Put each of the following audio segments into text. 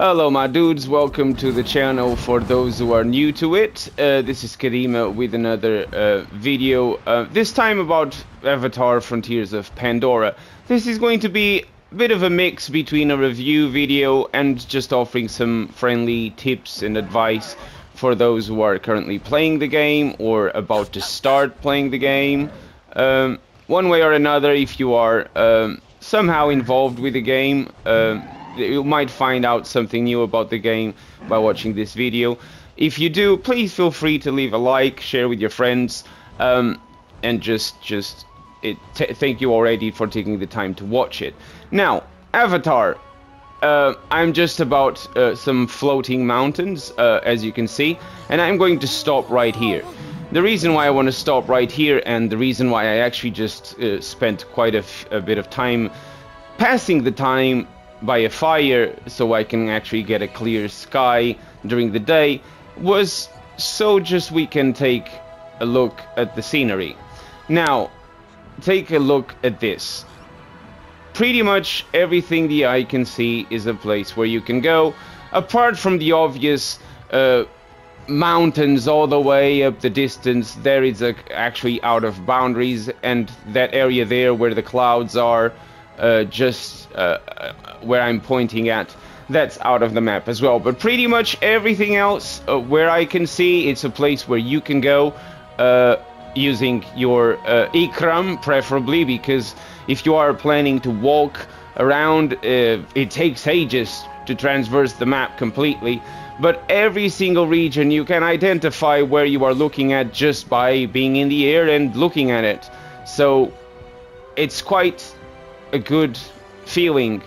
Hello my dudes, welcome to the channel for those who are new to it. This is Karima with another video, this time about Avatar Frontiers of Pandora. This is going to be a bit of a mix between a review video and just offering some friendly tips and advice for those who are currently playing the game or about to start playing the game. One way or another, if you are somehow involved with the game, you might find out something new about the game by watching this video. If you do, please feel free to leave a like, share with your friends, and thank you already for taking the time to watch it. Now, Avatar. I'm just about some floating mountains, as you can see, and I'm going to stop right here. The reason why I want to stop right here, and the reason why I actually just spent quite a bit of time passing the time by a fire so I can actually get a clear sky during the day, was so just we can take a look at the scenery. Now, take a look at this. Pretty much everything the eye can see is a place where you can go, apart from the obvious mountains all the way up the distance. There is actually out of boundaries, and that area there where the clouds are, where I'm pointing at, that's out of the map as well. But pretty much everything else where I can see, it's a place where you can go using your Ikram, preferably, because if you are planning to walk around, it takes ages to traverse the map completely. But every single region you can identify where you are looking at just by being in the air and looking at it. So it's quite a good feeling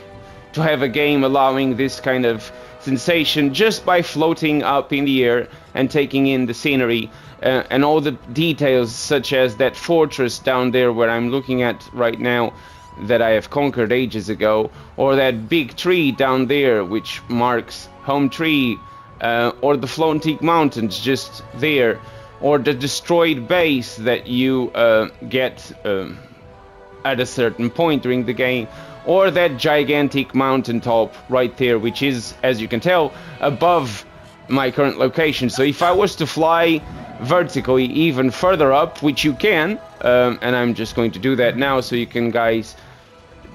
to have a game allowing this kind of sensation just by floating up in the air and taking in the scenery and all the details, such as that fortress down there where I'm looking at right now that I have conquered ages ago, or that big tree down there which marks home tree, or the floating mountains just there, or the destroyed base that you get at a certain point during the game, or that gigantic mountaintop right there, which is, as you can tell, above my current location. So if I was to fly vertically even further up, which you can, and I'm just going to do that now so you can guys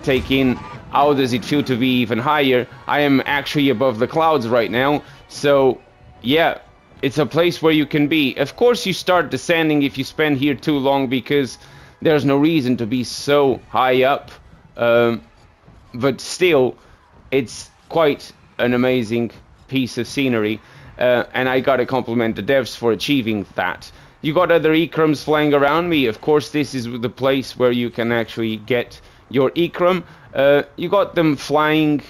take in how does it feel to be even higher. I am actually above the clouds right now, so yeah, it's a place where you can be. Of course you start descending if you spend here too long, because there's no reason to be so high up, but still, it's quite an amazing piece of scenery, and I gotta compliment the devs for achieving that. You got other Ikrams flying around me. Of course, this is the place where you can actually get your Ikram. You got them flying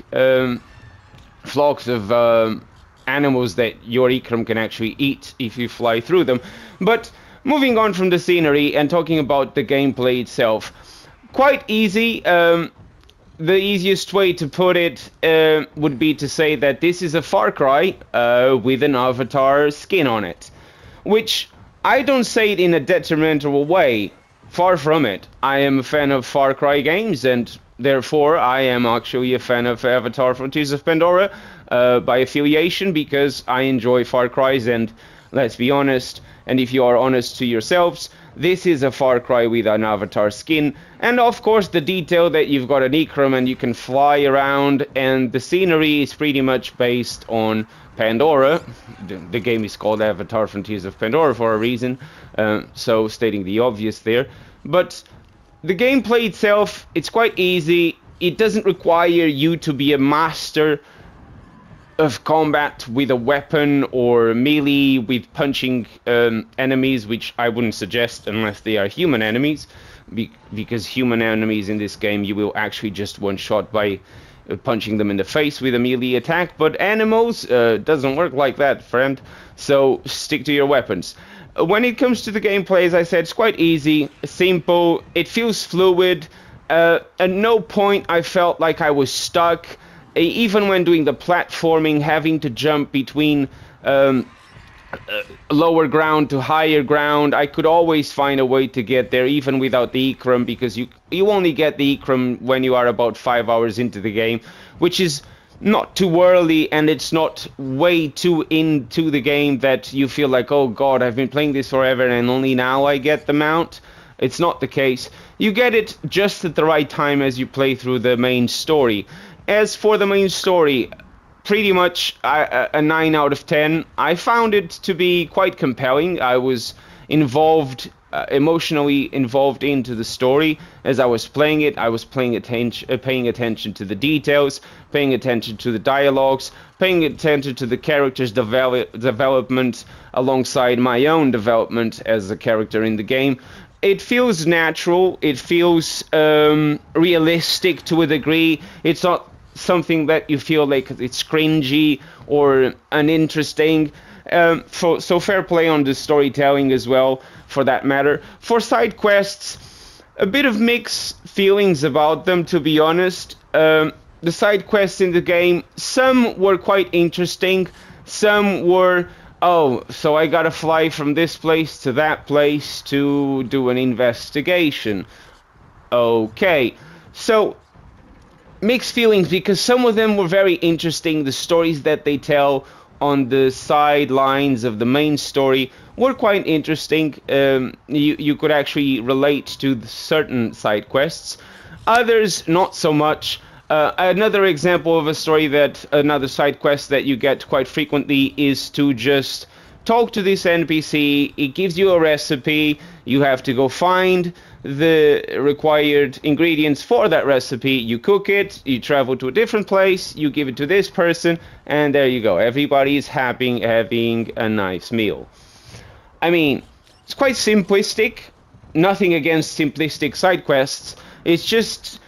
flocks of animals that your Ikram can actually eat if you fly through them. But moving on from the scenery and talking about the gameplay itself, quite easy. The easiest way to put it would be to say that this is a Far Cry with an Avatar skin on it, which I don't say it in a detrimental way. Far from it. I am a fan of Far Cry games, and therefore I am actually a fan of Avatar Frontiers of Pandora by affiliation, because I enjoy Far Cries, and let's be honest, and if you are honest to yourselves, this is a Far Cry with an Avatar skin. And of course the detail that you've got an Ikram and you can fly around, and the scenery is pretty much based on Pandora. The game is called Avatar Frontiers of Pandora for a reason, so stating the obvious there. But the gameplay itself, it's quite easy. It doesn't require you to be a master of combat with a weapon or melee with punching enemies, which I wouldn't suggest unless they are human enemies, because human enemies in this game you will actually just one-shot by punching them in the face with a melee attack. But animals, doesn't work like that, friend, so stick to your weapons. When it comes to the gameplay, as I said, it's quite easy, simple, it feels fluid. At no point I felt like I was stuck. Even when doing the platforming, having to jump between lower ground to higher ground, I could always find a way to get there, even without the Ikram, because you only get the Ikram when you are about 5 hours into the game, which is not too early and it's not way too into the game that you feel like, oh god, I've been playing this forever and only now I get the mount. It's not the case. You get it just at the right time as you play through the main story. As for the main story, pretty much a 9 out of 10. I found it to be quite compelling. I was involved, emotionally involved into the story as I was playing it. I was paying attention to the details, paying attention to the dialogues, paying attention to the characters' development alongside my own development as a character in the game. It feels natural, it feels realistic to a degree. It's not something that you feel like it's cringy or uninteresting. So fair play on the storytelling as well, for that matter. For side quests, a bit of mixed feelings about them, to be honest. The side quests in the game, some were quite interesting, some were, oh, so I gotta fly from this place to that place to do an investigation. Okay, so mixed feelings, because some of them were very interesting. The stories that they tell on the sidelines of the main story were quite interesting. You could actually relate to certain side quests. Others, not so much. Another example of another side quest that you get quite frequently is to just talk to this NPC. It gives you a recipe. You have to go find the required ingredients for that recipe. You cook it, you travel to a different place, you give it to this person, and there you go. Everybody is happy, having a nice meal. I mean, it's quite simplistic. Nothing against simplistic side quests. It's just,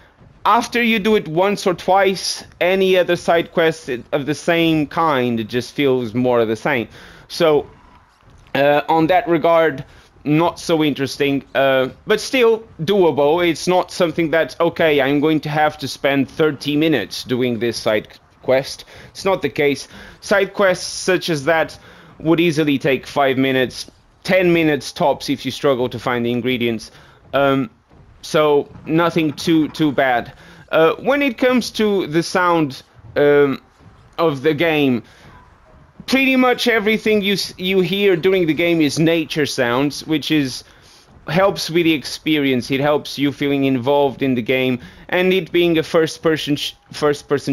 after you do it once or twice, any other side quest of the same kind, it just feels more of the same. So, on that regard, not so interesting, but still doable. It's not something that, okay, I'm going to have to spend 30 minutes doing this side quest. It's not the case. Side quests such as that would easily take 5 minutes, 10 minutes tops if you struggle to find the ingredients. So nothing too bad. When it comes to the sound of the game, pretty much everything you hear during the game is nature sounds, which helps with the experience. It helps you feeling involved in the game, and it being a first person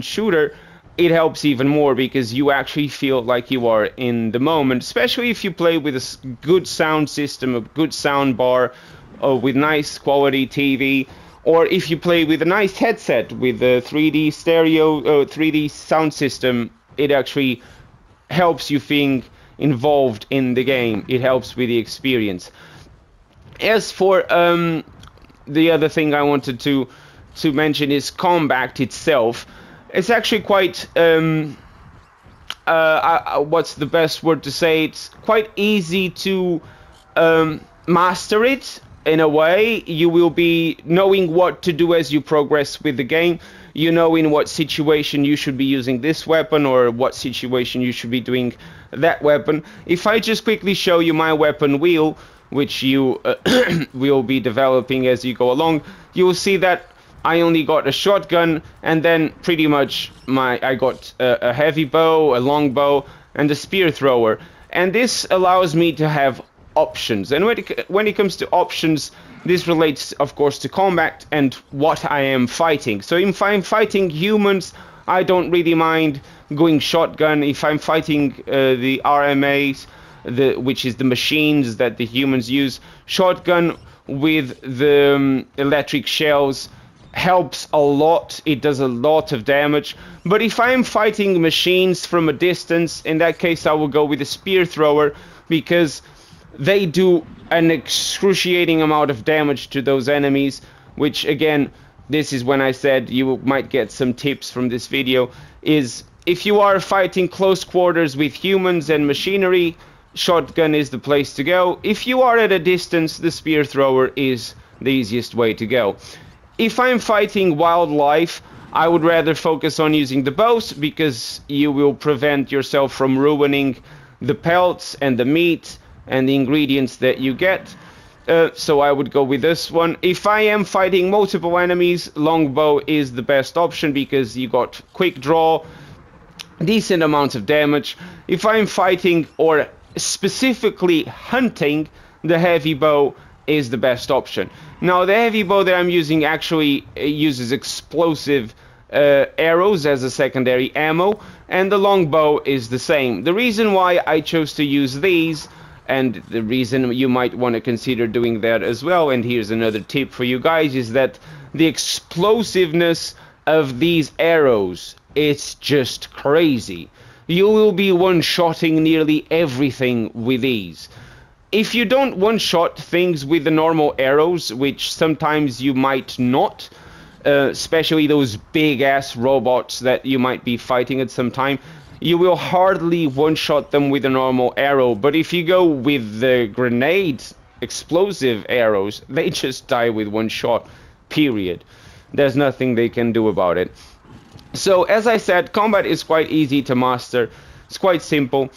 shooter, it helps even more because you actually feel like you are in the moment, especially if you play with a good sound system, a good sound bar, with nice quality TV, or if you play with a nice headset with a 3D stereo, 3D sound system. It actually helps you feel involved in the game. It helps with the experience. As for the other thing I wanted to mention is combat itself. It's actually quite what's the best word to say? It's quite easy to master it. In a way, you will be knowing what to do as you progress with the game. You know in what situation you should be using this weapon, or what situation you should be doing that weapon. If I just quickly show you my weapon wheel, which you will be developing as you go along, you will see that I only got a shotgun, and then pretty much I got a heavy bow, a long bow, and a spear thrower. And this allows me to have options. And when it comes to options, this relates, of course, to combat and what I am fighting. So if I'm fighting humans, I don't really mind going shotgun. If I'm fighting the RMAs, which is the machines that the humans use, shotgun with the electric shells helps a lot. It does a lot of damage. But if I'm fighting machines from a distance, in that case I will go with a spear thrower, because they do an excruciating amount of damage to those enemies, which again, this is when I said you might get some tips from this video, is if you are fighting close quarters with humans and machinery, shotgun is the place to go. If you are at a distance, the spear thrower is the easiest way to go. If I'm fighting wildlife, I would rather focus on using the bows, because you will prevent yourself from ruining the pelts and the meat and the ingredients that you get. So I would go with this one. If I am fighting multiple enemies, longbow is the best option, because you got quick draw, decent amounts of damage. If I'm fighting or specifically hunting, the heavy bow is the best option. Now, the heavy bow that I'm using actually uses explosive arrows as a secondary ammo, and the long bow is the same. The reason why I chose to use these, and the reason you might want to consider doing that as well, and here's another tip for you guys, is that the explosiveness of these arrows, it's just crazy. You will be one-shotting nearly everything with these. If you don't one-shot things with the normal arrows, which sometimes you might not, especially those big-ass robots that you might be fighting at some time, you will hardly one-shot them with a normal arrow. But if you go with the grenade explosive arrows, they just die with one shot, period. There's nothing they can do about it. So, as I said, combat is quite easy to master. It's quite simple.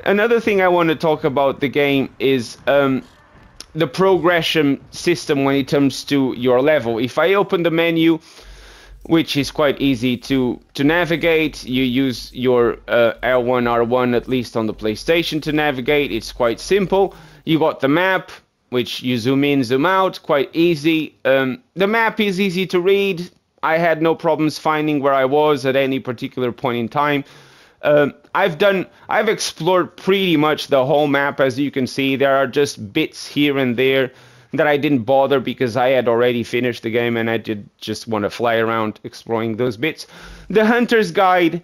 Another thing I want to talk about the game is the progression system when it comes to your level. If I open the menu, which is quite easy to navigate, you use your L1, R1, at least on the PlayStation, to navigate. It's quite simple. You got the map, which you zoom in, zoom out, quite easy. The map is easy to read. I had no problems finding where I was at any particular point in time. I've explored pretty much the whole map. As you can see, there are just bits here and there that I didn't bother because I had already finished the game and I did just want to fly around exploring those bits. The Hunter's Guide,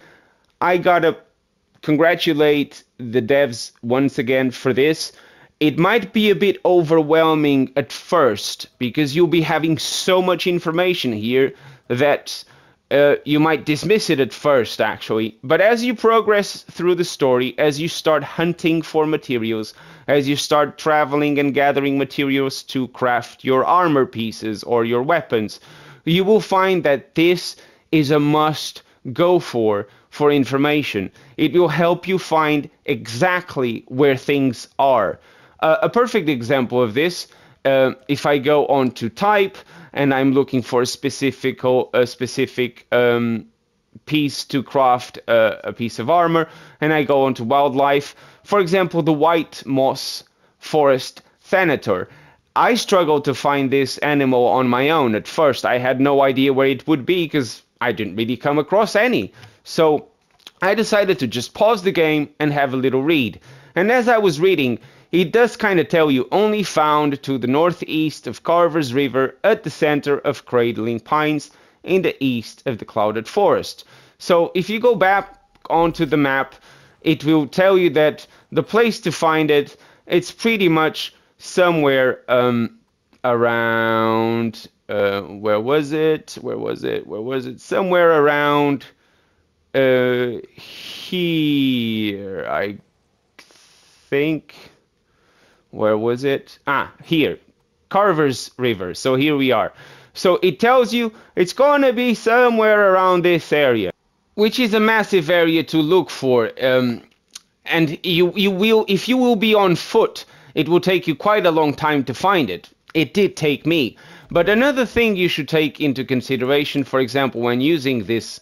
I gotta congratulate the devs once again for this. It might be a bit overwhelming at first because you'll be having so much information here that you might dismiss it at first, actually. But as you progress through the story, as you start hunting for materials, as you start traveling and gathering materials to craft your armor pieces or your weapons, you will find that this is a must go for information. It will help you find exactly where things are. A perfect example of this, if I go on to type and I'm looking for a specific piece to craft a piece of armor, and I go on to wildlife, for example, the white moss forest thanator. I struggled to find this animal on my own at first. I had no idea where it would be because I didn't really come across any. So I decided to just pause the game and have a little read. And as I was reading, it does kind of tell you only found to the northeast of Carver's River at the center of Cradling Pines in the east of the Clouded Forest. So if you go back onto the map, it will tell you that the place to find it, it's pretty much somewhere around, where was it? Somewhere around here, I think. Where was it? Here. Carver's River. So here we are. So it tells you it's going to be somewhere around this area, which is a massive area to look for. And you will, if you will be on foot, it will take you quite a long time to find it. It did take me. But another thing you should take into consideration, for example, when using this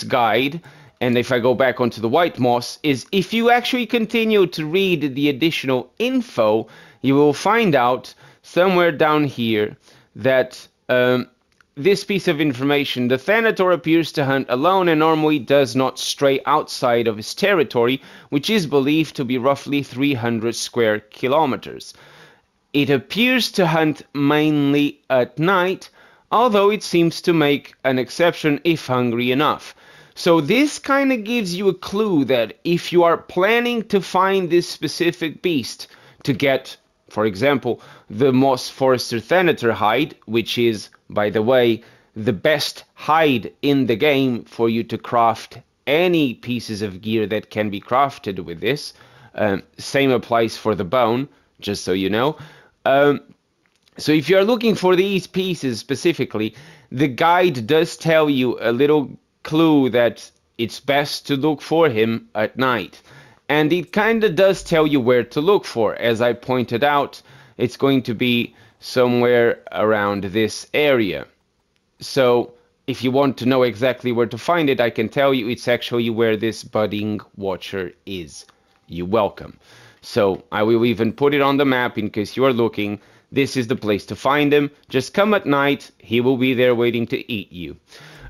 guide, and if I go back onto the white moss, is if you actually continue to read the additional info, you will find out somewhere down here that this piece of information, the Thanator appears to hunt alone and normally does not stray outside of his territory, which is believed to be roughly 300 square kilometers. It appears to hunt mainly at night, although it seems to make an exception if hungry enough. So this kind of gives you a clue that if you are planning to find this specific beast to get, for example, the Moss Forester Thanator hide, which is, by the way, the best hide in the game for you to craft any pieces of gear that can be crafted with this. Same applies for the bone, just so you know. So if you're looking for these pieces specifically, the guide does tell you a little clue that it's best to look for him at night. And it kind of does tell you where to look for. As I pointed out, it's going to be somewhere around this area. So if you want to know exactly where to find it, I can tell you it's actually where this budding watcher is. You're welcome. So I will even put it on the map in case you are looking. This is the place to find him. Just come at night. He will be there waiting to eat you.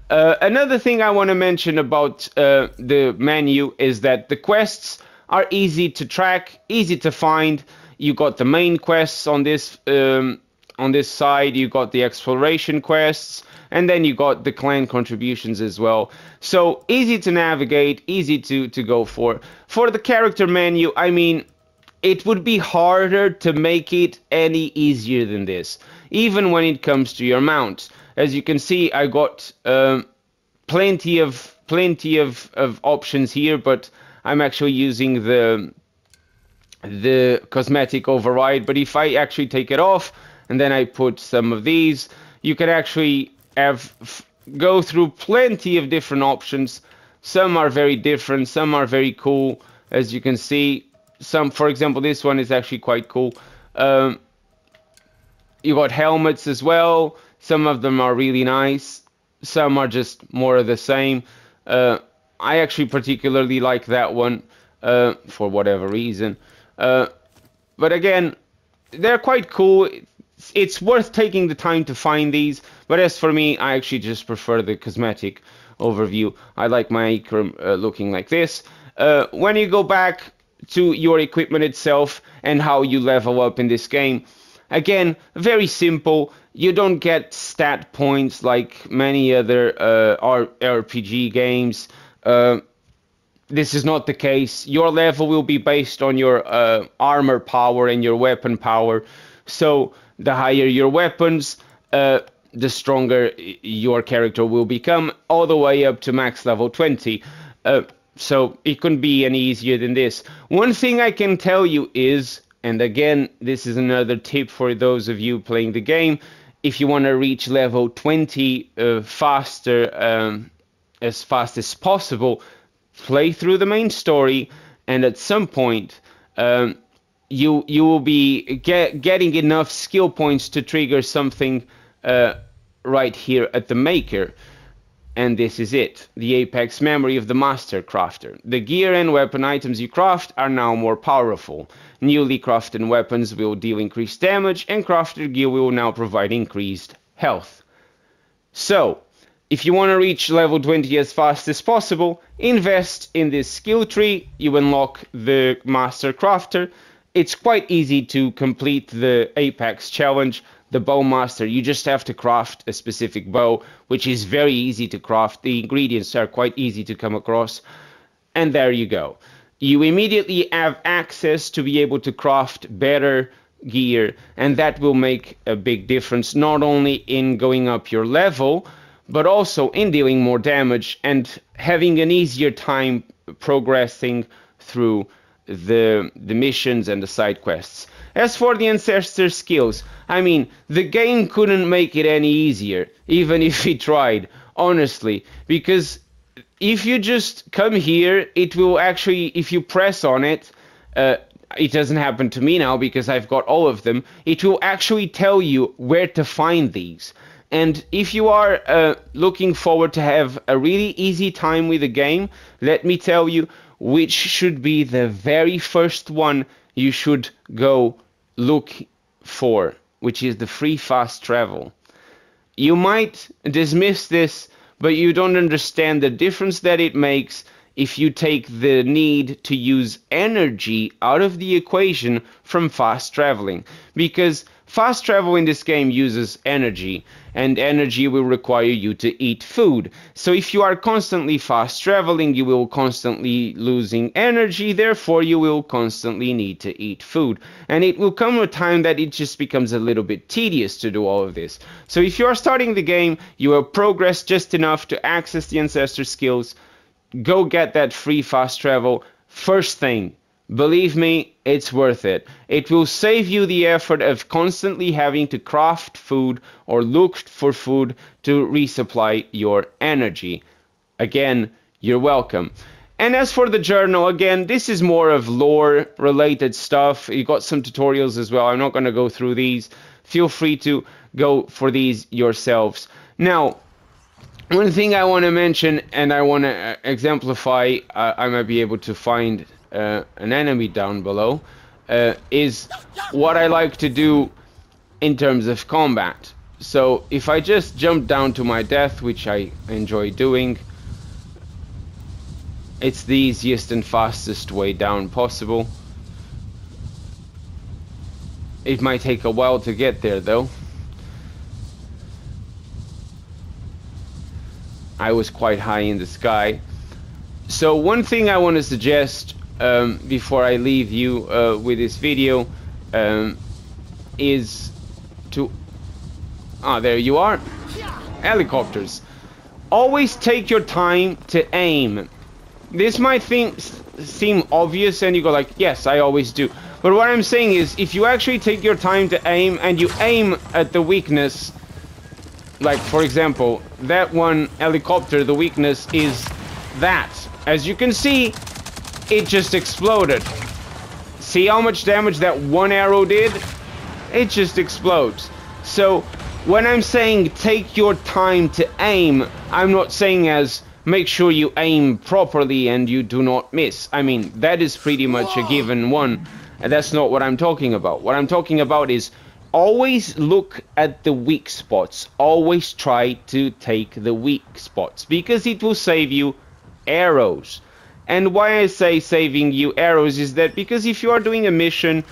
Another thing I want to mention about the menu is that the quests are easy to track, easy to find. You got the main quests on this side. You got the exploration quests, and then you got the clan contributions as well. So easy to navigate, easy to go for. For the character menu, I mean, it would be harder to make it any easier than this, even when it comes to your mount. As you can see, I got plenty of options here, but I'm actually using the cosmetic override. But if I actually take it off and then I put some of these, you can actually go through plenty of different options. Some are very different, some are very cool, as you can see. Some, for example, this one is actually quite cool. You got helmets as well. Some of them are really nice. Some are just more of the same. I actually particularly like that one for whatever reason. But again, they're quite cool. It's worth taking the time to find these. But as for me, I actually just prefer the cosmetic overview. I like my Ikram looking like this. When you go back to your equipment itself and how you level up in this game, again, very simple. You don't get stat points like many other RPG games. This is not the case. Your level will be based on your armor power and your weapon power. So the higher your weapons, the stronger your character will become, all the way up to max level 20. So it couldn't be any easier than this. One thing I can tell you is, and again, this is another tip for those of you playing the game, if you want to reach level 20 faster, as fast as possible, play through the main story, and at some point you will be getting enough skill points to trigger something right here at the maker. And this is it, the Apex memory of the Master Crafter. The gear and weapon items you craft are now more powerful. Newly crafted weapons will deal increased damage, and crafted gear will now provide increased health. So, if you want to reach level 20 as fast as possible, invest in this skill tree. You unlock the Master Crafter. It's quite easy to complete the Apex challenge. The Bowmaster, you just have to craft a specific bow, which is very easy to craft. The ingredients are quite easy to come across. And there you go. You immediately have access to be able to craft better gear, and that will make a big difference, not only in going up your level, but also in dealing more damage and having an easier time progressing through the missions and the side quests. As for the ancestor skills, I mean, the game couldn't make it any easier, even if it tried, honestly, because if you just come here, it will actually, if you press on it, it doesn't happen to me now because I've got all of them, it will actually tell you where to find these. And if you are looking forward to have a really easy time with the game, let me tell you which should be the very first one you should go look for, which is the free fast travel. You might dismiss this, but you don't understand the difference that it makes if you take the need to use energy out of the equation from fast traveling. Because fast travel in this game uses energy, and energy will require you to eat food. So if you are constantly fast traveling, you will constantly losing energy, therefore you will constantly need to eat food. And it will come a time that it just becomes a little bit tedious to do all of this. So if you are starting the game, you will progress just enough to access the ancestor skills, go get that free fast travel first thing. Believe me, it's worth it. It will save you the effort of constantly having to craft food or look for food to resupply your energy. Again, you're welcome. And as for the journal, again, this is more of lore related stuff. You got some tutorials as well. I'm not going to go through these. Feel free to go for these yourselves. Now, One thing I want to mention, and I want to exemplify, I might be able to find an enemy down below, is what I like to do in terms of combat. So if I just jump down to my death, which I enjoy doing, it's the easiest and fastest way down possible. It might take a while to get there though. I was quite high in the sky. So one thing I want to suggest before I leave you with this video is to... Ah, there you are. Helicopters. Always take your time to aim. This might seem obvious and you go like, yes, I always do. But what I'm saying is, if you actually take your time to aim and you aim at the weakness, like for example, that one helicopter, the weakness is that. As you can see, it just exploded. See how much damage that one arrow did? It just explodes. So when I'm saying take your time to aim, I'm not saying as make sure you aim properly and you do not miss. I mean, that is pretty much a given one. And that's not what I'm talking about. What I'm talking about is always look at the weak spots. Always try to take the weak spots, because it will save you arrows. And why I say saving you arrows is that because if you are doing a mission,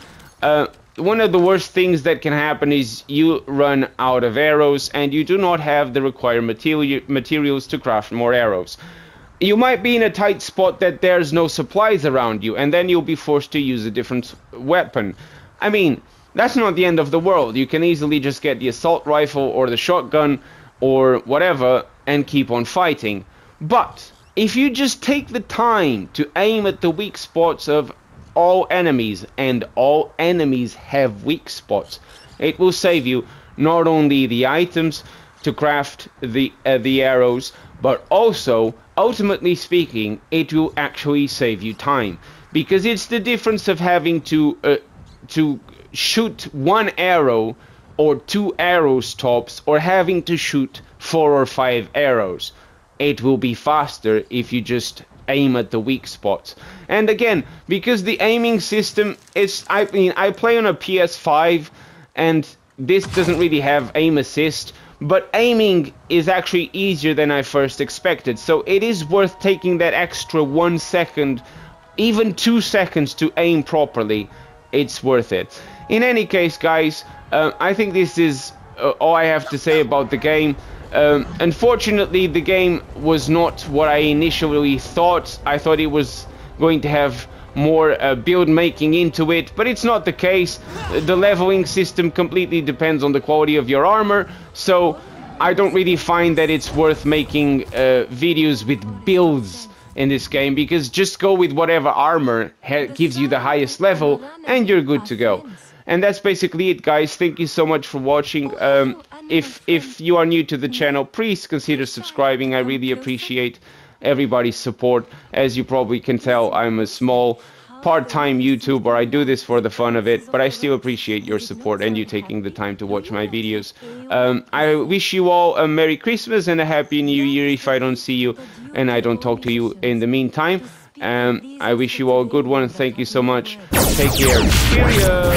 one of the worst things that can happen is you run out of arrows and you do not have the required materials to craft more arrows. You might be in a tight spot that there's no supplies around you, and then you'll be forced to use a different weapon. I mean, that's not the end of the world. You can easily just get the assault rifle or the shotgun or whatever and keep on fighting. But if you just take the time to aim at the weak spots of all enemies, and all enemies have weak spots, it will save you not only the items to craft the arrows, but also, ultimately speaking, it will actually save you time, because it's the difference of having to shoot one arrow or 2 arrows tops, or having to shoot 4 or 5 arrows. It will be faster if you just aim at the weak spots. And again, because the aiming system is, I mean, I play on a PS5 and this doesn't really have aim assist, but aiming is actually easier than I first expected. So it is worth taking that extra 1 second, even 2 seconds to aim properly. It's worth it. In any case, guys, I think this is all I have to say about the game. Unfortunately, the game was not what I initially thought. I thought it was going to have more build making into it, but it's not the case. The leveling system completely depends on the quality of your armor, so I don't really find that it's worth making videos with builds in this game, because just go with whatever armor gives you the highest level and you're good to go. And that's basically it, guys. Thank you so much for watching. If you are new to the channel, please consider subscribing. I really appreciate everybody's support. As you probably can tell, I'm a small part-time YouTuber. I do this for the fun of it, but I still appreciate your support and you taking the time to watch my videos. I wish you all a Merry Christmas and a Happy New Year if I don't see you and I don't talk to you in the meantime. I wish you all a good one. Thank you so much. Take care. Cheerio.